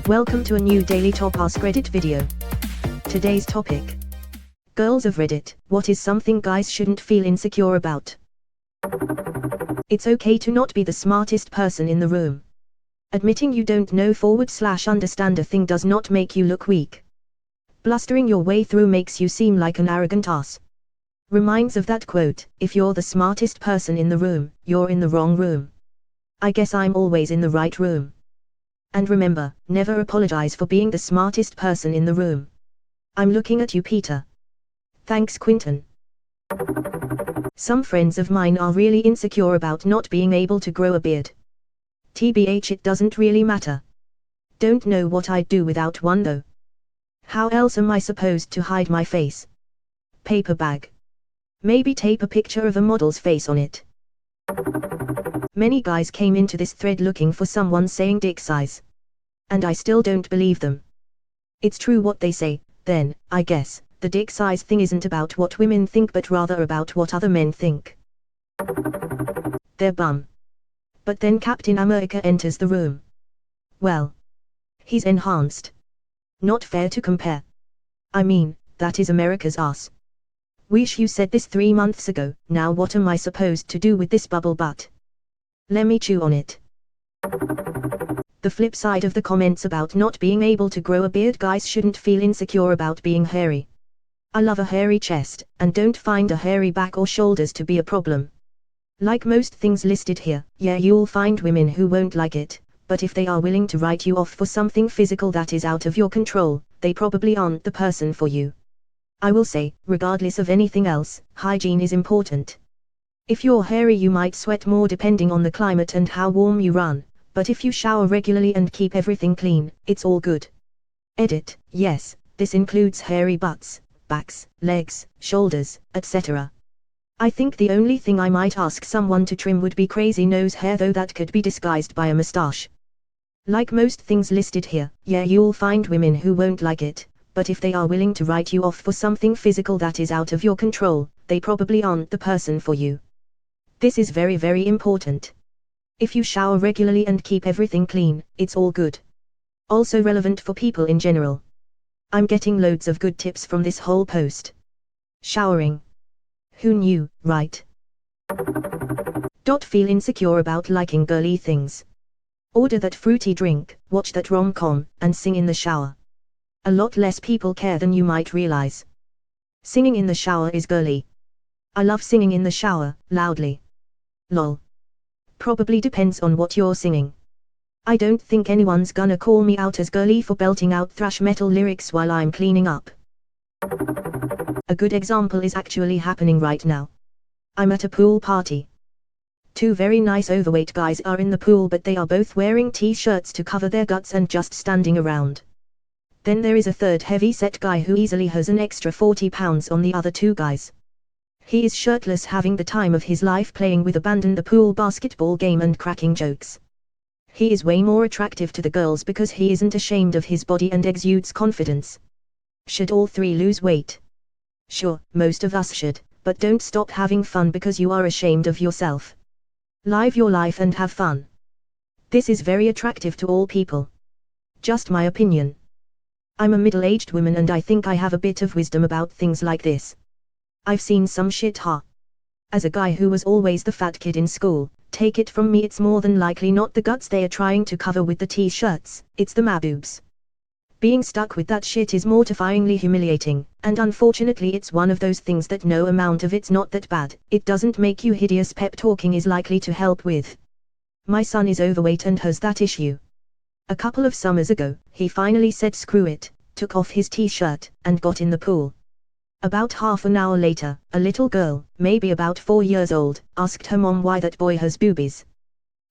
Welcome to a new daily top Askreddit video. Today's topic: girls of Reddit, what is something guys shouldn't feel insecure about? It's okay to not be the smartest person in the room. Admitting you don't know / understand a thing does not make you look weak. Blustering your way through makes you seem like an arrogant ass. Reminds of that quote, if you're the smartest person in the room, you're in the wrong room. I guess I'm always in the right room. And remember, never apologize for being the smartest person in the room. I'm looking at you, Peter. Thanks, Quinton. Some friends of mine are really insecure about not being able to grow a beard. TBH, it doesn't really matter. Don't know what I'd do without one though. How else am I supposed to hide my face? Paper bag. Maybe tape a picture of a model's face on it. Many guys came into this thread looking for someone saying dick size. And I still don't believe them. It's true what they say, then, I guess, the dick size thing isn't about what women think but rather about what other men think. They're bum. But then Captain America enters the room. Well, he's enhanced. Not fair to compare. I mean, that is America's ass. Wish you said this 3 months ago. Now what am I supposed to do with this bubble butt? Let me chew on it. The flip side of the comments about not being able to grow a beard: guys shouldn't feel insecure about being hairy. I love a hairy chest, and don't find a hairy back or shoulders to be a problem. Like most things listed here, yeah, you'll find women who won't like it, but if they are willing to write you off for something physical that is out of your control, they probably aren't the person for you. I will say, regardless of anything else, hygiene is important. If you're hairy you might sweat more depending on the climate and how warm you run, but if you shower regularly and keep everything clean, it's all good. Edit, yes, this includes hairy butts, backs, legs, shoulders, etc. I think the only thing I might ask someone to trim would be crazy nose hair, though that could be disguised by a mustache. Like most things listed here, yeah, you'll find women who won't like it, but if they are willing to write you off for something physical that is out of your control, they probably aren't the person for you. This is very, very important. If you shower regularly and keep everything clean, it's all good. Also relevant for people in general. I'm getting loads of good tips from this whole post. Showering. Who knew, right? Don't feel insecure about liking girly things. Order that fruity drink, watch that rom-com, and sing in the shower. A lot less people care than you might realize. Singing in the shower is girly. I love singing in the shower, loudly. Lol. Probably depends on what you're singing. I don't think anyone's gonna call me out as girly for belting out thrash metal lyrics while I'm cleaning up. A good example is actually happening right now. I'm at a pool party. 2 very nice overweight guys are in the pool, but they are both wearing t-shirts to cover their guts and just standing around. Then there is a third heavy-set guy who easily has an extra 40 pounds on the other 2 guys. He is shirtless, having the time of his life, playing with abandon the pool basketball game and cracking jokes. He is way more attractive to the girls because he isn't ashamed of his body and exudes confidence. Should all 3 lose weight? Sure, most of us should, but don't stop having fun because you are ashamed of yourself. Live your life and have fun. This is very attractive to all people. Just my opinion. I'm a middle-aged woman and I think I have a bit of wisdom about things like this. I've seen some shit, huh? As a guy who was always the fat kid in school, take it from me, it's more than likely not the guts they are trying to cover with the t-shirts, it's the maboobs. Being stuck with that shit is mortifyingly humiliating, and unfortunately it's one of those things that no amount of it's not that bad, it doesn't make you hideous, pep talking is likely to help with. My son is overweight and has that issue. A couple of summers ago, he finally said screw it, took off his t-shirt, and got in the pool. About half an hour later, a little girl, maybe about 4 years old, asked her mom why that boy has boobies.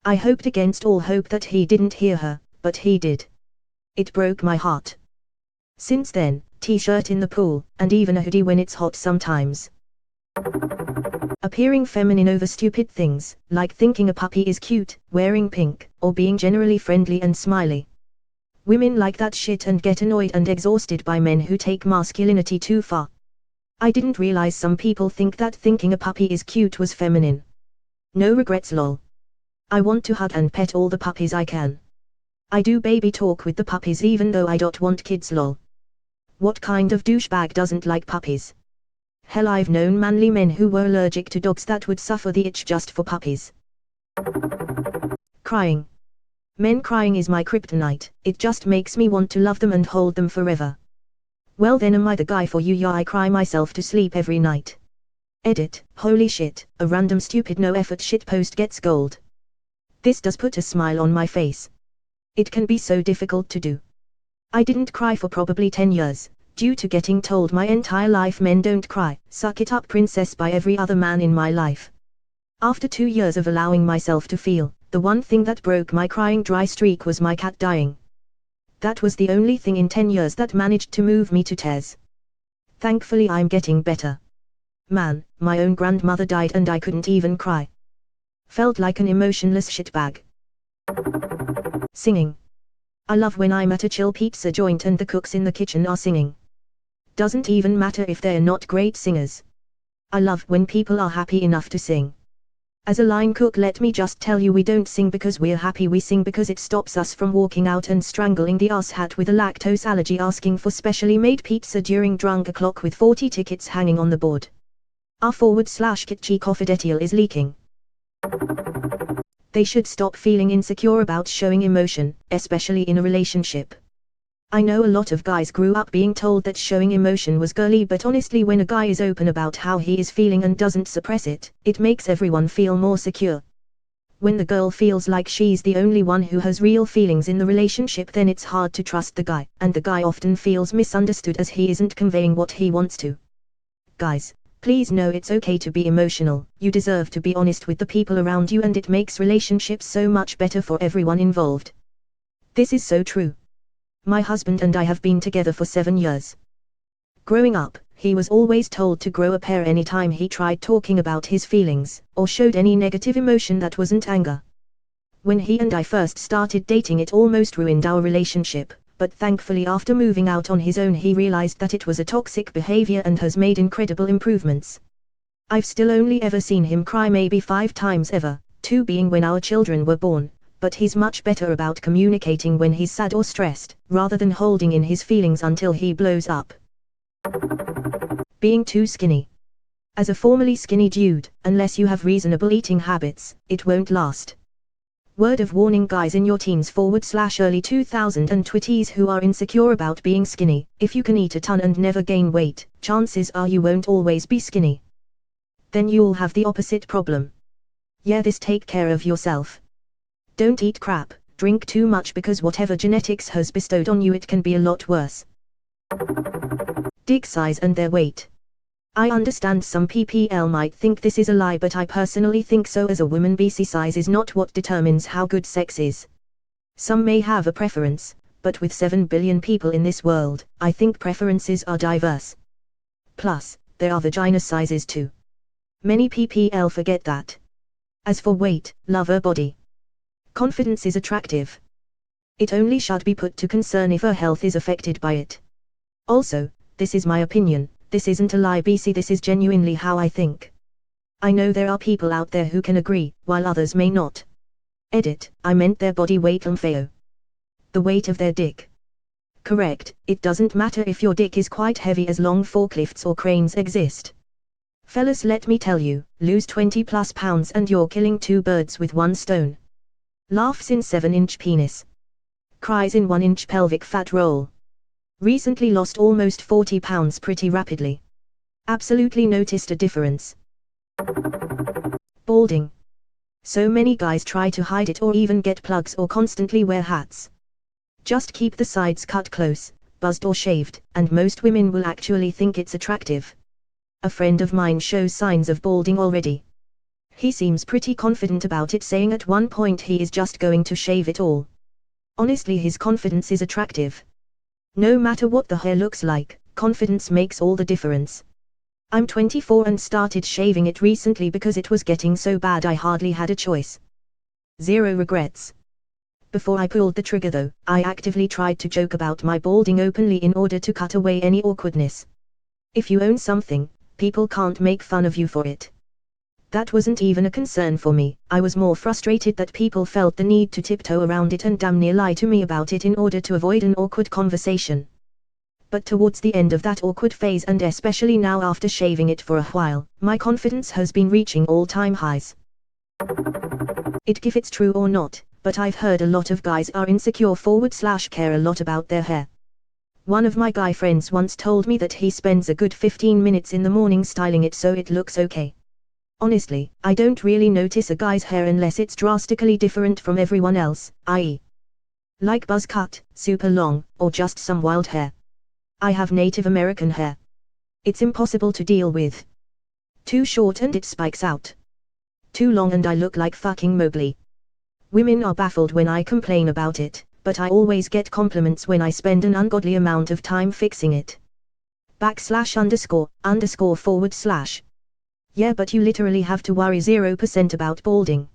I hoped against all hope that he didn't hear her, but he did. It broke my heart. Since then, t-shirt in the pool, and even a hoodie when it's hot sometimes. Appearing feminine over stupid things, like thinking a puppy is cute, wearing pink, or being generally friendly and smiley. Women like that shit and get annoyed and exhausted by men who take masculinity too far. I didn't realize some people think that thinking a puppy is cute was feminine. No regrets, lol. I want to hug and pet all the puppies I can. I do baby talk with the puppies even though I don't want kids lol. What kind of douchebag doesn't like puppies? Hell, I've known manly men who were allergic to dogs that would suffer the itch just for puppies. Crying. Men crying is my kryptonite, it just makes me want to love them and hold them forever. Well then am I the guy for you? Yeah, I cry myself to sleep every night. Edit, holy shit, a random stupid no effort shitpost gets gold. This does put a smile on my face. It can be so difficult to do. I didn't cry for probably 10 years, due to getting told my entire life men don't cry, suck it up princess by every other man in my life. After 2 years of allowing myself to feel, the one thing that broke my crying dry streak was my cat dying. That was the only thing in 10 years that managed to move me to tears. Thankfully I'm getting better. Man, my own grandmother died and I couldn't even cry. Felt like an emotionless shitbag. Singing. I love when I'm at a chill pizza joint and the cooks in the kitchen are singing. Doesn't even matter if they're not great singers. I love when people are happy enough to sing. As a line cook, let me just tell you, we don't sing because we're happy, we sing because it stops us from walking out and strangling the asshat with a lactose allergy asking for specially made pizza during drunk o'clock with 40 tickets hanging on the board. R/kitchi confidential is leaking. They should stop feeling insecure about showing emotion, especially in a relationship. I know a lot of guys grew up being told that showing emotion was girly, but honestly when a guy is open about how he is feeling and doesn't suppress it, it makes everyone feel more secure. When the girl feels like she's the only one who has real feelings in the relationship, then it's hard to trust the guy, and the guy often feels misunderstood as he isn't conveying what he wants to. Guys, please know it's okay to be emotional, you deserve to be honest with the people around you, and it makes relationships so much better for everyone involved. This is so true. My husband and I have been together for 7 years. Growing up, he was always told to grow a pair anytime he tried talking about his feelings, or showed any negative emotion that wasn't anger. When he and I first started dating, it almost ruined our relationship, but thankfully after moving out on his own he realized that it was a toxic behavior and has made incredible improvements. I've still only ever seen him cry maybe 5 times ever, 2 being when our children were born. But he's much better about communicating when he's sad or stressed, rather than holding in his feelings until he blows up. Being too skinny. As a formerly skinny dude, unless you have reasonable eating habits, it won't last. Word of warning, guys in your teens /early 2020s who are insecure about being skinny: if you can eat a ton and never gain weight, chances are you won't always be skinny. Then you'll have the opposite problem. Yeah, this take care of yourself. Don't eat crap, drink too much, because whatever genetics has bestowed on you, it can be a lot worse. Dick size and their weight. I understand some PPL might think this is a lie, but I personally think so. As a woman, BC size is not what determines how good sex is. Some may have a preference, but with 7 billion people in this world, I think preferences are diverse. Plus, there are vagina sizes too. Many PPL forget that. As for weight, love her body. Confidence is attractive. It only should be put to concern if her health is affected by it. Also, this is my opinion, this isn't a lie BC, this is genuinely how I think. I know there are people out there who can agree, while others may not. Edit, I meant their body weight LMFAO. The weight of their dick. Correct, it doesn't matter if your dick is quite heavy as long forklifts or cranes exist. Fellas, let me tell you, lose 20+ pounds and you're killing 2 birds with 1 stone. Laughs in 7-inch penis. Cries in 1-inch pelvic fat roll. Recently lost almost 40 pounds pretty rapidly. Absolutely noticed a difference. Balding. So many guys try to hide it or even get plugs or constantly wear hats. Just keep the sides cut close, buzzed or shaved, and most women will actually think it's attractive. A friend of mine shows signs of balding already. He seems pretty confident about it, saying at one point he is just going to shave it all. Honestly, his confidence is attractive. No matter what the hair looks like, confidence makes all the difference. I'm 24 and started shaving it recently because it was getting so bad I hardly had a choice. 0 regrets. Before I pulled the trigger though, I actively tried to joke about my balding openly in order to cut away any awkwardness. If you own something, people can't make fun of you for it. That wasn't even a concern for me. I was more frustrated that people felt the need to tiptoe around it and damn near lie to me about it in order to avoid an awkward conversation. But towards the end of that awkward phase, and especially now after shaving it for a while, my confidence has been reaching all-time highs. If it's true or not, but I've heard a lot of guys are insecure / care a lot about their hair. One of my guy friends once told me that he spends a good 15 minutes in the morning styling it so it looks okay. Honestly, I don't really notice a guy's hair unless it's drastically different from everyone else, i.e. like buzz cut, super long, or just some wild hair. I have Native American hair. It's impossible to deal with. Too short and it spikes out. Too long and I look like fucking Mowgli. Women are baffled when I complain about it, but I always get compliments when I spend an ungodly amount of time fixing it. ____. Yeah, but you literally have to worry 0% about balding.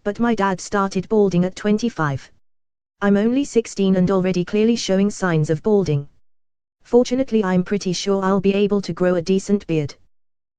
But my dad started balding at 25. I'm only 16 and already clearly showing signs of balding. Fortunately, I'm pretty sure I'll be able to grow a decent beard.